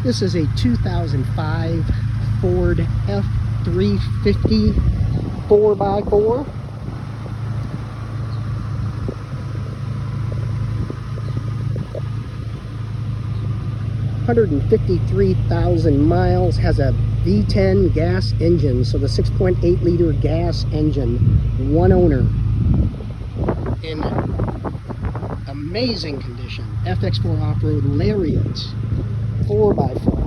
This is a 2005 Ford F-350 4x4. $153,000 miles, has a V10 gas engine, so the 6.8 liter gas engine, one owner, in amazing condition. FX4 off-road Lariat 4x4.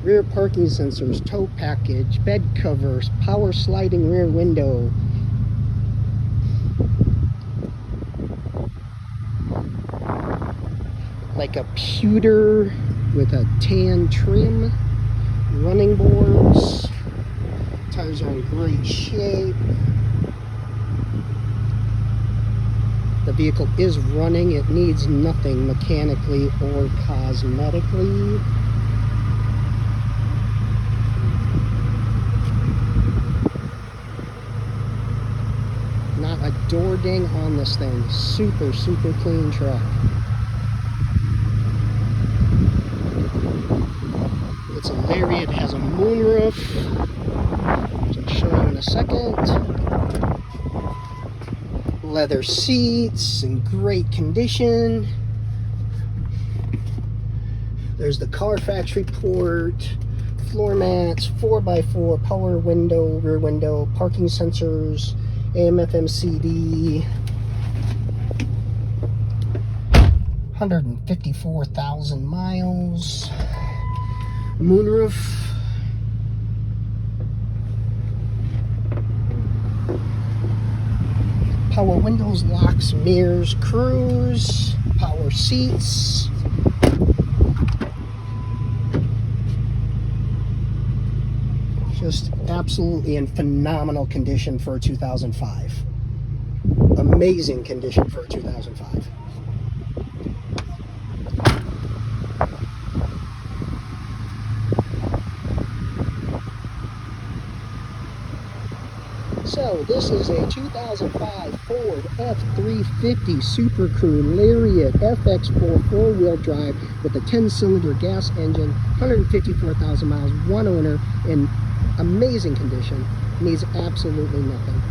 Rear parking sensors, tow package, bed covers, power sliding rear window. Like a pewter with a tan trim. Running boards. Tires are in great shape. The vehicle is running. It needs nothing mechanically or cosmetically. Not a door ding on this thing. Super, super clean truck. It's a Lariat, it has a moonroof, which I'll show you in a second. Leather seats in great condition. There's the Carfax report, floor mats, 4x4, power window, rear window, parking sensors, AM/FM CD. 154,000 miles. Moonroof. Power windows, locks, mirrors, cruise, power seats. Just absolutely in phenomenal condition for a 2005. Amazing condition for a 2005. So this is a 2005 Ford F-350 Super Crew Lariat FX4 4-wheel drive with a 10-cylinder gas engine, 154,000 miles, one owner, in amazing condition. Needs absolutely nothing.